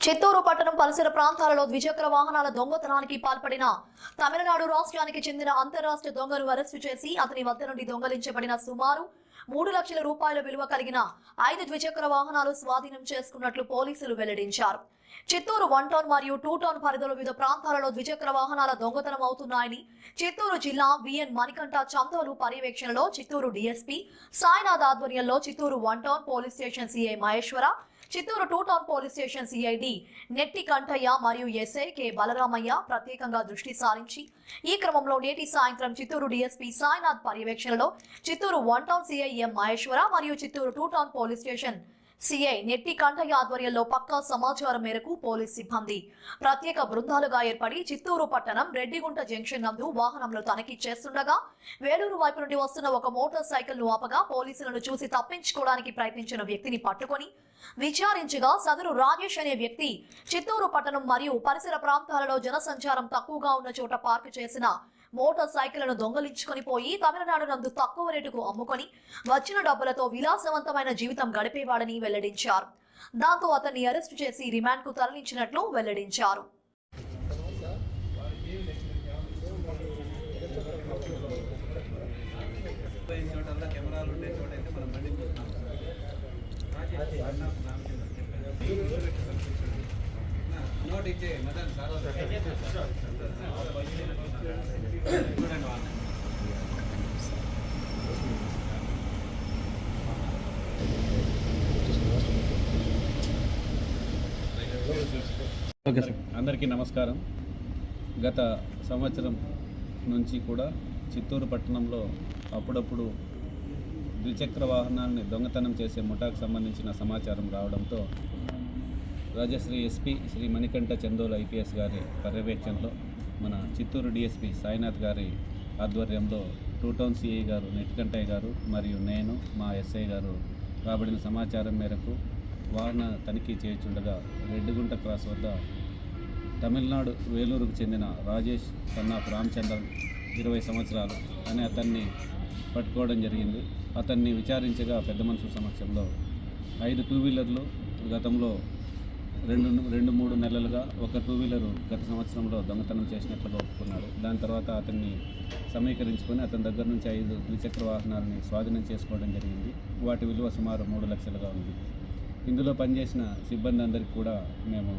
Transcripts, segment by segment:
చిత్తూరు పట్టణం పరిసర ప్రాంతాలలో ద్విచక్ర వాహనాల దొంగతనానికి పాల్పడిన తమిళనాడు రాష్ట్రానికి చెందిన అంతర్రాష్ట్ర దొంగను అరెస్టు చేసి అతని వద్ద నుండి దొంగలించబడిన సుమారు 3 లక్షల రూపాయల విలువ కలిగిన 5 ద్విచక్ర వాహనాలు స్వాధీనం చేసుకున్నట్లు పోలీసులు వెల్లడించారు. చిత్తూరు 1 టౌన్ మరియు 2 టౌన్ పరిధిలో వివిధ ప్రాంతాలలో ద్విచక్ర వాహనాల దొంగతనం అవుతున్నాయని చిత్తూరు జిల్లా విఎన్ మణికంఠ చందోలు పర్యవేక్షణలో చిత్తూరు డీఎస్పీ సాయినాథ్ ఆధ్వర్యంలో Chittoor 1 town police station CI Maheshwara, Chittoor 2 town police station CID నెట్టి కంఠయ్య మరియు ఎస్ఐ కె బలరామయ్య ప్రత్యేకంగా దృష్టి సారించి ఈ క్రమంలో నేటి సాయంత్రం చిత్తూరు డీఎస్పీ సాయినాథ్ పర్యవేక్షణలో Chittoor 1 town CI M Maheshwara మరియు Chittoor 2 town police station CI Netti Kantaiah ఆధ్వర్యంలో పక్కా సమాచారం మేరకు పోలీస్ సిబ్బంది ప్రత్యేక బృందాలుగా ఏర్పడి చిత్తూరు పట్టణం రెడ్డిగుంట జంక్షన్ నందు వాహనంలో తనిఖీ చేస్తుండగా వేలూరు వైపు నుండి వస్తున్న ఒక మోటార్ సైకిల్ ను ఆపగా పోలీసులను చూసి తప్పించుకోవడానికి ప్రయత్నించిన వ్యక్తిని పట్టుకొని విచారించగా సదరు రాజేష్ అనే వ్యక్తి చిత్తూరు పట్టణం మరియు పరిసర ప్రాంతాలలో జనసంచారం తక్కువగా ఉన్న చోట పార్క్ చేసిన మోటార్ సైకిళ్లను దొంగలించుకొని పోయి తమిళనాడు నందు తక్కువ రేటుకు అమ్ముకొని వచ్చిన డబ్బులతో విలాసవంతమైన జీవితం గడిపేవాడని వెల్లడించారు. దాంతో అతన్ని అరెస్టు చేసి రిమాండ్ కు తరలించినట్లు వెల్లడించారు. అందరికీ నమస్కారం. గత సంవత్సరం నుంచి కూడా చిత్తూరు పట్టణంలో అప్పుడప్పుడు ద్విచక్ర వాహనాన్ని దొంగతనం చేసే ముఠాకు సంబంధించిన సమాచారం రావడంతో రాజశ్రీ ఎస్పీ శ్రీ మణికంఠ చందోలు ఐపీఎస్ గారి పర్యవేక్షణలో మన చిత్తూరు డిఎస్పీ సాయినాథ్ గారి ఆధ్వర్యంలో 2 టౌన్ సిఐ గారు నెట్టికంఠయ్య గారు మరియు నేను మా ఎస్ఐ గారు రాబడిన సమాచారం మేరకు వాహన తనిఖీ చేయుచుండగా రెడ్డిగుంట క్రాస్ వద్ద తమిళనాడు వేలూరుకు చెందిన రాజేష్ సన్నాఫ్ రామచంద్రన్ 20 సంవత్సరాలు అనే అతన్ని పట్టుకోవడం జరిగింది. అతన్ని విచారించగా పెద్ద మనుషుల సమక్షంలో 5 2 వీలర్లు గతంలో 2-3 నెలలుగా ఒక 2 వీలరు గత సంవత్సరంలో దొంగతనం చేసినట్లుగా ఒప్పుకున్నాడు. దాని తర్వాత అతన్ని సమీకరించుకొని అతని దగ్గర నుంచి 5 ద్విచక్ర వాహనాలని స్వాధీనం చేసుకోవడం జరిగింది. వాటి విలువ సుమారు 3 లక్షలుగా ఉంది. ఇందులో పనిచేసిన సిబ్బంది అందరికీ కూడా మేము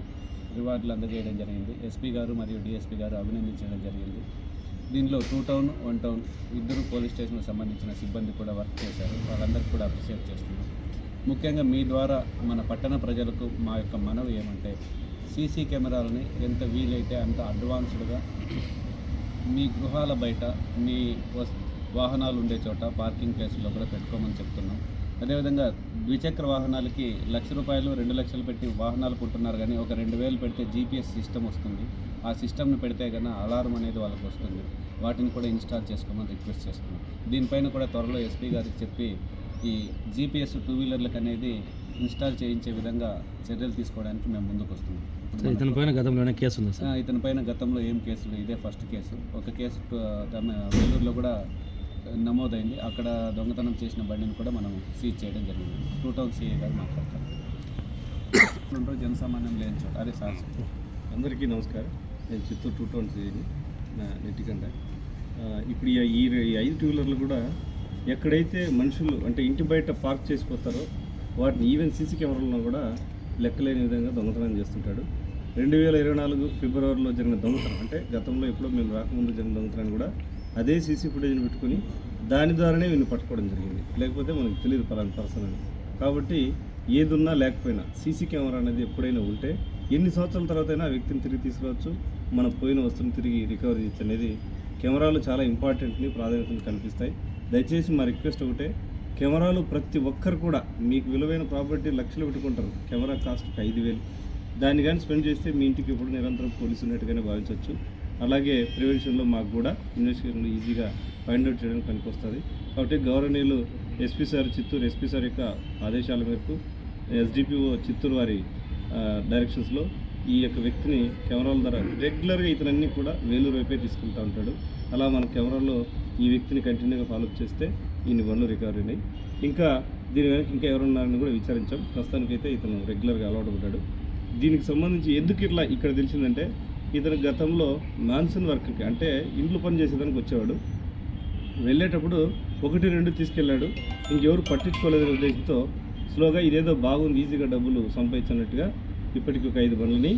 రివార్డులు అందజేయడం జరిగింది. ఎస్పీ గారు మరియు డిఎస్పీ గారు అభినందించడం జరిగింది. దీనిలో 2 టౌన్ 1 టౌన్ ఇద్దరు పోలీస్ స్టేషన్కి సంబంధించిన సిబ్బంది కూడా వర్క్ చేశారు. వాళ్ళందరికీ కూడా అప్రిషియేట్ చేస్తున్నాం. ముఖ్యంగా మీ ద్వారా మన పట్టణ ప్రజలకు మా యొక్క మనవి ఏమంటే సీసీ కెమెరాలని ఎంత వీలైతే అంత అడ్వాన్స్డ్గా మీ గృహాల బయట మీ వాహనాలు ఉండే చోట పార్కింగ్ ప్లేస్లో కూడా పెట్టుకోమని చెప్తున్నాం. అదేవిధంగా ద్విచక్ర వాహనాలకి ₹1,00,000 2 లక్షలు పెట్టి వాహనాలు కొంటున్నారు, కానీ ఒక 2,000 పెడితే జీపీఎస్ సిస్టమ్ వస్తుంది. ఆ సిస్టమ్ని పెడితే కన్నా అలారం అనేది వాళ్ళకి వస్తుంది. వాటిని కూడా ఇన్స్టాల్ చేసుకోమని రిక్వెస్ట్ చేస్తున్నాం. దీనిపైన కూడా త్వరలో ఎస్పీ గారికి చెప్పి ఈ జీపీఎస్ 2 వీలర్లకు అనేది ఇన్స్టాల్ చేయించే విధంగా చర్యలు తీసుకోవడానికి మేము ముందుకు వస్తున్నాం. ఇతనిపైన గతంలోనే కేసు ఉంది సార్? ఇతనిపైన గతంలో ఏం కేసులు, ఇదే ఫస్ట్ కేసు. ఒక కేసు వేలూరులో కూడా నమోదైంది. అక్కడ దొంగతనం చేసిన బండిని కూడా మనం సీజ్ చేయడం జరిగింది. 2 టౌన్ సిఐ గారు మాట్లాడతారు. జనసామాన్యం లేని చోట అదే సార్. అందరికీ నమస్కారం. నేను చిత్తూరు 2 టౌన్ సిఐని నెట్టికంట. ఇప్పుడు ఈ 5 2 వీలర్లు కూడా ఎక్కడైతే మనుషులు అంటే ఇంటి బయట పార్క్ చేసిపోతారో వాటిని ఈవెన్ సీసీ కెమెరాలను కూడా లెక్కలేని విధంగా దొంగతనం చేస్తుంటాడు. 2024 ఫిబ్రవరిలో జరిగిన దొంగతనం అంటే గతంలో ఎప్పుడో మేము రాకముందు జరిగిన దొంగతనాన్ని కూడా అదే సీసీ ఫుటేజ్ని పెట్టుకుని దాని ద్వారానే వీళ్ళు పట్టుకోవడం జరిగింది. లేకపోతే మనకు తెలియదు పలానా పర్సన్ అని. కాబట్టి ఏదున్నా లేకపోయినా సీసీ కెమెరా అనేది ఎప్పుడైనా ఉంటే ఎన్ని సంవత్సరాల తర్వాత అయినా ఆ వ్యక్తిని తిరిగి తీసుకురావచ్చు, మన పోయిన వస్తువుని తిరిగి రికవరీ చేయొచ్చు అనేది కెమెరాలు చాలా ఇంపార్టెంట్ని ప్రాధాన్యతను కనిపిస్తాయి. దయచేసి మా రిక్వెస్ట్ ఒకటే, కెమెరాలు ప్రతి ఒక్కరు కూడా మీకు విలువైన ప్రాపర్టీ లక్షలు పెట్టుకుంటారు, కెమెరా కాస్ట్ 5,000 దాన్ని కానీ స్పెండ్ చేస్తే మీ ఇంటికి ఎప్పుడు నిరంతరం పోలీసు ఉన్నట్టుగానే భావించవచ్చు. అలాగే ప్రివెన్షన్లో మాకు కూడా ఇన్వెస్టిగేషన్లో ఈజీగా ఫైండ్ అవుట్ చేయడానికి పనికొస్తుంది. కాబట్టి గౌరవనీయులు SP sir, Chittoor SP sir యొక్క ఆదేశాల మేరకు ఎస్డిపిఓ చిత్తూరు వారి డైరెక్షన్స్లో ఈ యొక్క వ్యక్తిని కెమెరాల ద్వారా రెగ్యులర్గా ఇతనన్నీ కూడా వేలూరు వైపే తీసుకుంటూ ఉంటాడు. అలా మన కెమెరాలో ఈ వ్యక్తిని కంటిన్యూగా ఫాలోఅప్ చేస్తే ఈయన బండ్లు రికవరీ అయినాయి. ఇంకా దీని వెనక ఇంకా ఎవరున్నారని కూడా విచారించాం. ప్రస్తుతానికైతే ఇతను రెగ్యులర్గా అలవాటు పడ్డాడు. దీనికి సంబంధించి ఎందుకు ఇట్లా ఇక్కడ తెలిసిందంటే ఇతను గతంలో మాన్సూన్ వర్క్కి అంటే ఇంట్లో పని చేసేదానికి వచ్చేవాడు. వెళ్ళేటప్పుడు 1-2 తీసుకెళ్ళాడు, ఇంకెవరు పట్టించుకోలేదనే ఉద్దేశంతో స్లోగా ఇదేదో బాగుంది, ఈజీగా డబ్బులు సంపాదించినట్టుగా ఇప్పటికి ఒక 5 బండ్లని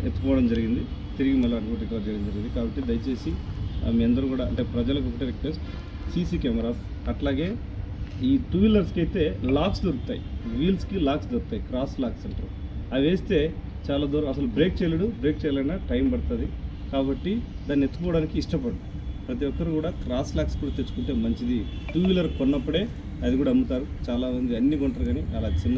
ఎత్తుకోవడం జరిగింది. తిరిగి మళ్ళీ అడ్మిట్ రికవర్ చేయడం జరిగింది. కాబట్టి దయచేసి మీ అందరూ కూడా అంటే ప్రజలకు ఒకటే రిక్వెస్ట్, సీసీ కెమెరాస్, అట్లాగే ఈ 2 వీలర్స్కి అయితే లాక్స్ దొరుకుతాయి, వీల్స్కి లాక్స్ దొరుకుతాయి, క్రాస్ లాక్స్ అంటారు. అవి వేస్తే చాలా దూరం అసలు బ్రేక్ చేయాలన్నా టైం పడుతుంది. కాబట్టి దాన్ని ఎత్తుకోవడానికి ఇష్టపడు. ప్రతి ఒక్కరు కూడా క్రాస్ లాక్స్ కూడా తెచ్చుకుంటే మంచిది. 2 వీలర్ కొన్నప్పుడే అది కూడా అమ్ముతారు. చాలామంది అన్నీ కొంటారు, కానీ అలా చిన్న